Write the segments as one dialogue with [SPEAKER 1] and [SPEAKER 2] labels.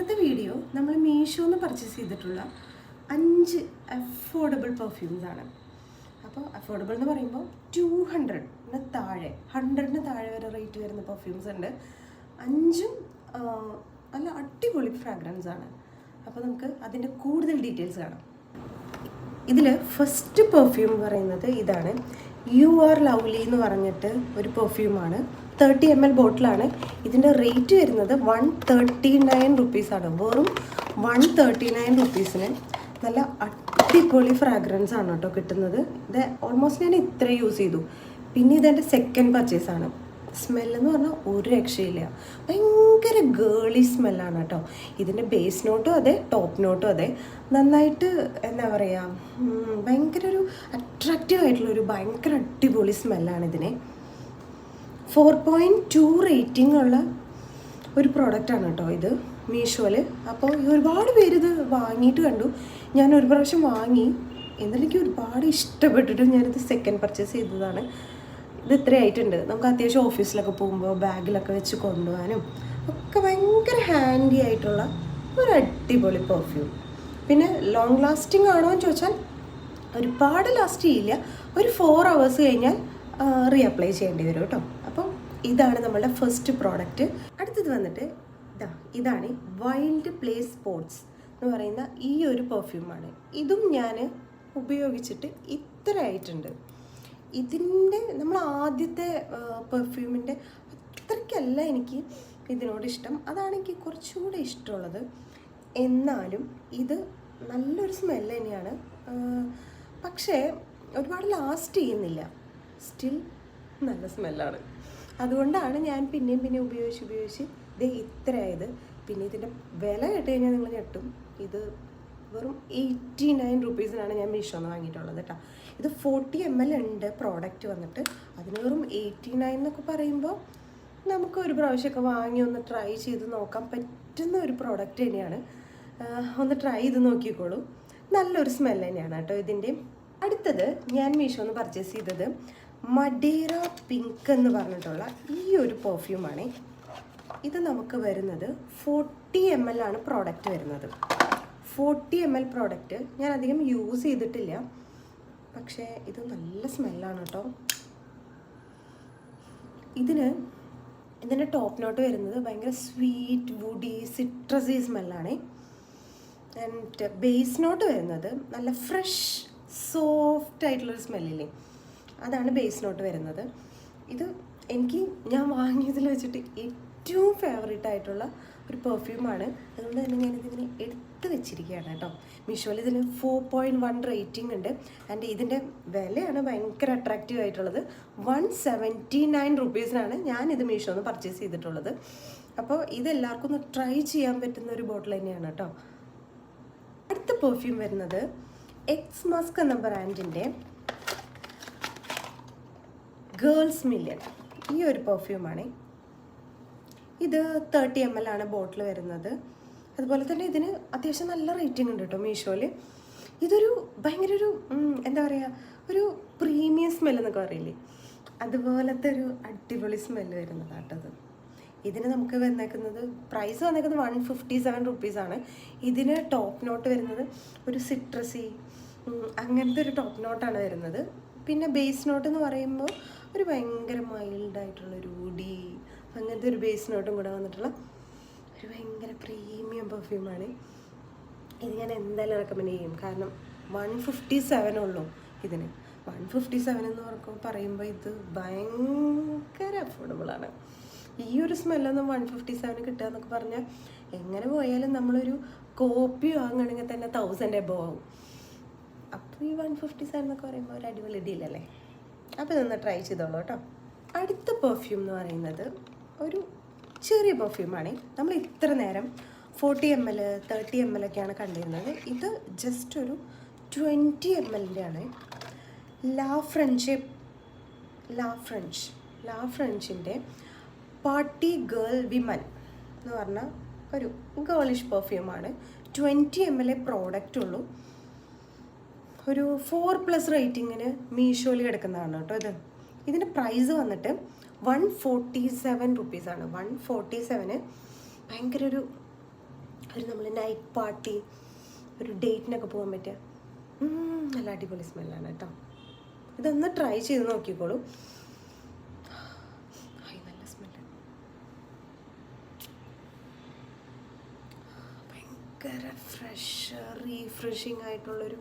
[SPEAKER 1] ഇന്നത്തെ വീഡിയോ നമ്മൾ മീഷോന്ന് പർച്ചേസ് ചെയ്തിട്ടുള്ള 5 അഫോർഡബിൾ പെർഫ്യൂംസ് ആണ്. അപ്പോൾ അഫോർഡബിൾ എന്ന് പറയുമ്പോൾ 200-ന് താഴെ 100-ന് താഴെ വരെ റേറ്റ് വരുന്ന പെർഫ്യൂംസ് ഉണ്ട്. 5ഉം നല്ല അടിപൊളി ഫ്രാഗ്രൻസ് ആണ്. അപ്പോൾ നമുക്ക് അതിൻ്റെ കൂടുതൽ ഡീറ്റെയിൽസ് കാണാം. ഇതിൽ ഫസ്റ്റ് പെർഫ്യൂം പറയുന്നത് ഇതാണ്. യു ആർ ലവ്ലി എന്ന് പറഞ്ഞിട്ട് ഒരു പെർഫ്യൂമാണ്. 30 ml ബോട്ടിലാണ്. ഇതിൻ്റെ റേറ്റ് വരുന്നത് 139 റുപ്പീസാണ്. വെറും 139 റുപ്പീസിന് നല്ല അടിപൊളി ഫ്രാഗ്രൻസ് ആണ് കേട്ടോ കിട്ടുന്നത്. ഇത് ഓൾമോസ്റ്റ് ഞാൻ ഇത്ര യൂസ് ചെയ്തു. പിന്നെ ഇതെൻ്റെ സെക്കൻഡ് പർച്ചേസാണ്. സ്മെല്ലെന്ന് പറഞ്ഞാൽ ഒരു രക്ഷയില്ല. ഭയങ്കര ഗേളി സ്മെല്ലാണ് കേട്ടോ. ഇതിൻ്റെ ബേസ് നോട്ടും അതെ, ടോപ്പ് നോട്ടും അതെ. നന്നായിട്ട് എന്താ പറയുക, ഭയങ്കര ഒരു അട്രാക്റ്റീവ് ആയിട്ടുള്ളൊരു ഭയങ്കര അടിപൊളി സ്മെല്ലാണ് ഇതിന്. 4.2 റേറ്റിംഗ് ഉള്ള ഒരു പ്രോഡക്റ്റാണ് കേട്ടോ ഇത് മീഷോയിൽ. അപ്പോൾ ഒരുപാട് പേര് ഇത് വാങ്ങിയിട്ട് കണ്ടു. ഞാൻ ഒരു പ്രാവശ്യം വാങ്ങി, എന്നിട്ട് എനിക്ക് ഒരുപാട് ഇഷ്ടപ്പെട്ടിട്ട് ഞാനിത് സെക്കൻഡ് പർച്ചേസ് ചെയ്തതാണ്. ഇത് ഇത്രയായിട്ടുണ്ട്. നമുക്ക് അത്യാവശ്യം ഓഫീസിലൊക്കെ പോകുമ്പോൾ ബാഗിലൊക്കെ വെച്ച് കൊണ്ടുപോകാനും ഒക്കെ ഭയങ്കര ഹാൻഡി ആയിട്ടുള്ള ഒരു അടിപൊളി പെർഫ്യൂം. പിന്നെ ലോങ് ലാസ്റ്റിംഗ് ആണോ എന്ന് ചോദിച്ചാൽ ഒരുപാട് ലാസ്റ്റ് ചെയ്യില്ല. ഒരു 4 hours കഴിഞ്ഞാൽ റീഅപ്ലൈ ചെയ്യേണ്ടി വരും കേട്ടോ. അപ്പോൾ ഇതാണ് നമ്മളുടെ ഫസ്റ്റ് പ്രോഡക്റ്റ്. അടുത്തത് വന്നിട്ട് ഇതാണ് വൈൽഡ് പ്ലേസ് സ്പോർട്സ് എന്ന് പറയുന്ന ഈ ഒരു പെർഫ്യൂമാണ്. ഇതും ഞാൻ ഉപയോഗിച്ചിട്ട് ഇത്ര ആയിട്ടുണ്ട്. ഇതിൻ്റെ നമ്മൾ ആദ്യത്തെ പെർഫ്യൂമിൻ്റെ അത്രയ്ക്കല്ല എനിക്ക് ഇതിനോട് ഇഷ്ടം. അതാണ് എനിക്ക് കുറച്ചുകൂടെ ഇഷ്ടമുള്ളത്. എന്നാലും ഇത് നല്ലൊരു സ്മെല്ല് തന്നെയാണ്. പക്ഷേ ഒരുപാട് ലാസ്റ്റ് ചെയ്യുന്നില്ല. സ്റ്റിൽ നല്ല സ്മെല്ലാണ്. അതുകൊണ്ടാണ് ഞാൻ പിന്നെയും ഉപയോഗിച്ച് ഇത് ഇത്രയായത്. പിന്നെ ഇതിൻ്റെ വില കേട്ട് കഴിഞ്ഞാൽ നിങ്ങൾ ഞെട്ടും. ഇത് വെറും 89 റുപ്പീസിനാണ് ഞാൻ മീഷോന്ന് വാങ്ങിയിട്ടുള്ളത് കേട്ടോ. ഇത് 40 ml ഉണ്ട് പ്രോഡക്റ്റ് വന്നിട്ട്. അതിന് വെറും 89 എന്നൊക്കെ പറയുമ്പോൾ നമുക്ക് ഒരു പ്രാവശ്യമൊക്കെ വാങ്ങി ഒന്ന് ട്രൈ ചെയ്ത് നോക്കാൻ പറ്റുന്ന ഒരു പ്രോഡക്റ്റ് തന്നെയാണ്. ഒന്ന് ട്രൈ ചെയ്ത് നോക്കിക്കോളൂ. നല്ലൊരു സ്മെല്ല് തന്നെയാണ് കേട്ടോ ഇതിൻ്റെ. അടുത്തത് ഞാൻ മീഷോന്ന് പർച്ചേസ് ചെയ്തത് മഡേറ പിങ്ക് എന്ന് പറഞ്ഞിട്ടുള്ള ഈ ഒരു പെർഫ്യൂമാണ്. ഇത് നമുക്ക് വരുന്നത് 40 ml ആണ് പ്രോഡക്റ്റ് വരുന്നത്. 40 ml പ്രോഡക്റ്റ് ഞാൻ അധികം യൂസ് ചെയ്തിട്ടില്ല. പക്ഷേ ഇത് നല്ല സ്മെല്ലാണ് കേട്ടോ. ഇതിൻ്റെ ടോപ്പ് നോട്ട് വരുന്നത് ഭയങ്കര സ്വീറ്റ് വുഡി സിട്രസി സ്മെല്ലാണ്. ആൻഡ് ബേസ് നോട്ട് വരുന്നത് നല്ല ഫ്രഷ് സോഫ്റ്റ് ആയിട്ടുള്ളൊരു സ്മെല്ലില്ലേ, അതാണ് ബേസ് നോട്ട് വരുന്നത്. ഇത് ഞാൻ വാങ്ങിയതിൽ വെച്ചിട്ട് ഏറ്റവും ഫേവറേറ്റ് ആയിട്ടുള്ള ഒരു പെർഫ്യൂമാണ്. അതുകൊണ്ട് തന്നെ ഞാനിതിങ്ങനെ എടുത്ത് വെച്ചിരിക്കുകയാണ് കേട്ടോ. മീഷോയിൽ ഇതിന് 4.1 റേറ്റിംഗ് ഉണ്ട്. ആൻഡ് ഇതിൻ്റെ വിലയാണ് ഭയങ്കര അട്രാക്റ്റീവ് ആയിട്ടുള്ളത്. 179 റുപ്പീസിനാണ് ഞാനിത് മീഷോന്ന് പർച്ചേസ് ചെയ്തിട്ടുള്ളത്. അപ്പോൾ ഇതെല്ലാവർക്കും ഒന്ന് ട്രൈ ചെയ്യാൻ പറ്റുന്ന ഒരു ബോട്ടിൽ തന്നെയാണ് കേട്ടോ. അടുത്ത പെർഫ്യൂം വരുന്നത് എക്സ് മസ്ക് എന്ന ബ്രാൻഡിൻ്റെ ഗേൾസ് മില്യൺ ഈ ഒരു പെർഫ്യൂമാണ്. ഇത് 30 ml ആണ് ബോട്ടിൽ വരുന്നത്. അതുപോലെ തന്നെ ഇതിന് അത്യാവശ്യം നല്ല റേറ്റിംഗ് ഉണ്ട് കേട്ടോ മീഷോയിൽ. ഇതൊരു ഭയങ്കര ഒരു എന്താ പറയുക, ഒരു പ്രീമിയം സ്മെല്ലെന്നൊക്കെ പറയില്ലേ, അതുപോലത്തെ ഒരു അടിപൊളി സ്മെല്ല് വരുന്നതാണ് കേട്ടത്. ഇതിന് നമുക്ക് വന്നേക്കുന്നത് പ്രൈസ് വന്നേക്കുന്നത് 157 റുപ്പീസാണ്. ഇതിന് ടോപ്പ് നോട്ട് വരുന്നത് ഒരു സിട്രസി അങ്ങനത്തെ ഒരു ടോപ്പ് നോട്ടാണ് വരുന്നത്. പിന്നെ ബേസ് നോട്ട് എന്ന് പറയുമ്പോൾ ഒരു ഭയങ്കര മൈൽഡായിട്ടുള്ളൊരു വുഡി അങ്ങനത്തെ ഒരു ബേസ് നോട്ടും കൂടെ വന്നിട്ടുള്ള ഒരു ഭയങ്കര പ്രീമിയം പെർഫ്യൂമാണ്. ഇത് ഞാൻ എന്തായാലും റെക്കമെൻഡ് ചെയ്യും. കാരണം 157 ഉള്ളൂ ഇതിന്. 157 എന്ന് പറയുമ്പോൾ ഇത് ഭയങ്കര അഫോർഡബിളാണ്. ഈ ഒരു സ്മെല്ലൊന്നും 157 കിട്ടുക എന്നൊക്കെ പറഞ്ഞാൽ എങ്ങനെ പോയാലും നമ്മളൊരു കോപ്പി വാങ്ങുകയാണെങ്കിൽ തന്നെ 1000 എബോവ് ആവും. അപ്പോൾ ഈ 157 എന്നൊക്കെ പറയുമ്പോൾ ഒരു അടിപൊളി ഡീലല്ലേ. അപ്പോൾ ഇതൊന്ന് ട്രൈ ചെയ്തോളൂ കേട്ടോ. അടുത്ത പെർഫ്യൂം എന്ന് പറയുന്നത് ഒരു ചെറിയ പെർഫ്യൂമാണ്. നമ്മൾ ഇത്ര നേരം 40 ml 30 ml ഒക്കെയാണ് കണ്ടിരുന്നത്. ഇത് ജസ്റ്റ് ഒരു 20 ml ആണ്. ലാ ഫ്രഞ്ചിൻ്റെ പാർട്ടി ഗേൾ വിമൻ എന്ന് പറഞ്ഞ ഒരു ഗേളിഷ് പെർഫ്യൂമാണ്. 20 ml പ്രോഡക്റ്റ് ഉള്ളൂ. ഒരു 4+ റേറ്റിങ്ങിന് മീഷോയിൽ കിടക്കുന്നതാണ് കേട്ടോ. ഇതിൻ്റെ പ്രൈസ് വന്നിട്ട് 147 റുപ്പീസാണ്. 147 ഭയങ്കര ഒരു ഒരു നമ്മൾ നൈറ്റ് പാർട്ടി, ഒരു ഡേറ്റിനൊക്കെ പോകാൻ പറ്റിയ നല്ല അടിപൊളി സ്മെല്ലാണ് കേട്ടോ. ഇതൊന്ന് ട്രൈ ചെയ്ത് നോക്കിക്കോളൂ. നല്ല സ്മെല്ല്, ഭയങ്കര ഫ്രഷ് റീഫ്രഷിങ് ആയിട്ടുള്ളൊരു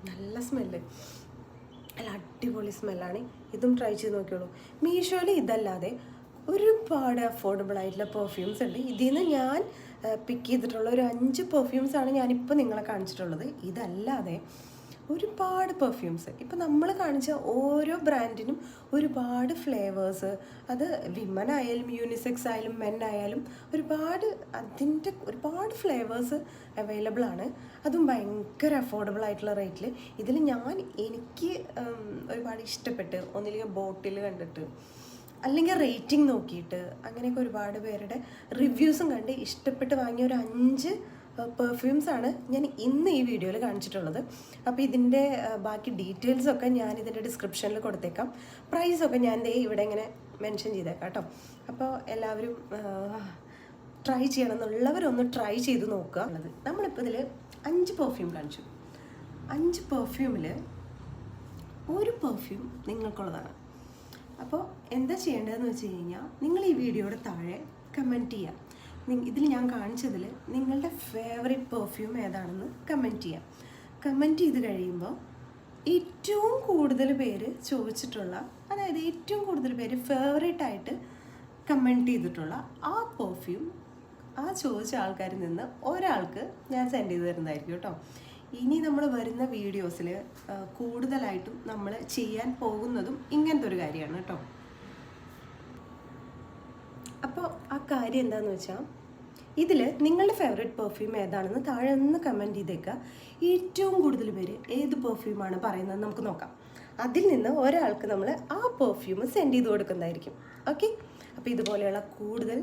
[SPEAKER 1] നല്ല സ്മെല്ല്, നല്ല അടിപൊളി സ്മെല്ലാണ്. ഇതും ട്രൈ ചെയ്ത് നോക്കിയോളൂ. മീഷോയിൽ ഇതല്ലാതെ ഒരുപാട് അഫോർഡബിൾ ആയിട്ടുള്ള പെർഫ്യൂംസ് ഉണ്ട്. ഇതിൽ നിന്ന് ഞാൻ പിക്ക് ചെയ്തിട്ടുള്ള ഒരു 5 പെർഫ്യൂംസാണ് ഞാനിപ്പോൾ നിങ്ങളെ കാണിച്ചിട്ടുള്ളത്. ഇതല്ലാതെ ഒരുപാട് പെർഫ്യൂംസ്, ഇപ്പം നമ്മൾ കാണിച്ച ഓരോ ബ്രാൻഡിനും ഒരുപാട് ഫ്ലേവേഴ്സ്, അത് വിമൻ ആയാലും യൂണിസെക്സ് ആയാലും മെൻ ആയാലും ഒരുപാട് ഫ്ലേവേഴ്സ് അവൈലബിൾ ആണ്. അതും ഭയങ്കര അഫോർഡബിൾ ആയിട്ടുള്ള റേറ്റിൽ. ഇതിൽ എനിക്ക് ഒരുപാട് ഇഷ്ടപ്പെട്ട്, ഒന്നില്ലെങ്കിൽ ബോട്ടിൽ കണ്ടിട്ട് അല്ലെങ്കിൽ റേറ്റിംഗ് നോക്കിയിട്ട് അങ്ങനെയൊക്കെ ഒരുപാട് പേരുടെ റിവ്യൂസും കണ്ട് ഇഷ്ടപ്പെട്ട് വാങ്ങിയ ഒരു 5 പെർഫ്യൂംസാണ് ഞാൻ ഇന്ന് ഈ വീഡിയോയിൽ കാണിച്ചിട്ടുള്ളത്. അപ്പോൾ ഇതിൻ്റെ ബാക്കി ഡീറ്റെയിൽസൊക്കെ ഞാൻ ഇതിൻ്റെ ഡിസ്ക്രിപ്ഷനിൽ കൊടുത്തേക്കാം. പ്രൈസൊക്കെ ഞാൻ ഇവിടെ ഇങ്ങനെ മെൻഷൻ ചെയ്തേക്കാം കേട്ടോ. അപ്പോൾ എല്ലാവരും ട്രൈ ചെയ്യണം എന്നുള്ളവരൊന്ന് ട്രൈ ചെയ്ത് നോക്കുക ഉള്ളത്. നമ്മളിപ്പോൾ ഇതിൽ 5 പെർഫ്യൂം കാണിച്ചു. 5 പെർഫ്യൂമിൽ ഒരു പെർഫ്യൂം നിങ്ങൾക്കുള്ളതാണ്. അപ്പോൾ എന്താ ചെയ്യേണ്ടതെന്ന് വെച്ച് കഴിഞ്ഞാൽ, നിങ്ങൾ ഈ വീഡിയോയുടെ താഴെ കമൻറ്റ് ചെയ്യാം. ഇതിൽ ഞാൻ കാണിച്ചതിൽ നിങ്ങളുടെ ഫേവറേറ്റ് പെർഫ്യൂം ഏതാണെന്ന് കമൻറ്റ് ചെയ്യാം. കമൻറ്റ് ചെയ്ത് കഴിയുമ്പോൾ ഏറ്റവും കൂടുതൽ പേര് ചോദിച്ചിട്ടുള്ള, അതായത് ഏറ്റവും കൂടുതൽ പേര് ഫേവറേറ്റായിട്ട് കമൻറ്റ് ചെയ്തിട്ടുള്ള ആ പെർഫ്യൂം ആ ചോദിച്ച ആൾക്കാരിൽ നിന്ന് ഒരാൾക്ക് ഞാൻ സെൻഡ് ചെയ്ത് തരുന്നതായിരിക്കും കേട്ടോ. ഇനി നമ്മൾ വരുന്ന വീഡിയോസിൽ കൂടുതലായിട്ടും നമ്മൾ ചെയ്യാൻ പോകുന്നതും ഇങ്ങനത്തെ ഒരു കാര്യമാണ് കേട്ടോ. അപ്പോൾ ആ കാര്യം എന്താണെന്ന് വെച്ചാൽ, ഇതിൽ നിങ്ങളുടെ ഫേവറേറ്റ് പെർഫ്യൂം ഏതാണെന്ന് താഴെ ഒന്ന് കമൻറ്റ് ചെയ്തേക്കുക. ഏറ്റവും കൂടുതൽ പേര് ഏത് പെർഫ്യൂമാണ് പറയുന്നത് നമുക്ക് നോക്കാം. അതിൽ നിന്ന് ഒരാൾക്ക് നമ്മൾ ആ പെർഫ്യൂം സെൻഡ് ചെയ്ത് കൊടുക്കുന്നതായിരിക്കും. ഓക്കെ, അപ്പോൾ ഇതുപോലെയുള്ള കൂടുതൽ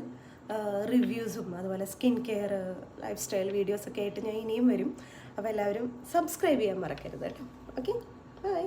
[SPEAKER 1] റിവ്യൂസും അതുപോലെ സ്കിൻ കെയർ, ലൈഫ് സ്റ്റൈൽ വീഡിയോസൊക്കെ ആയിട്ട് ഞാൻ ഇനിയും വരും. അപ്പോൾ എല്ലാവരും സബ്സ്ക്രൈബ് ചെയ്യാൻ മറക്കരുത് കേട്ടോ. Okay, by.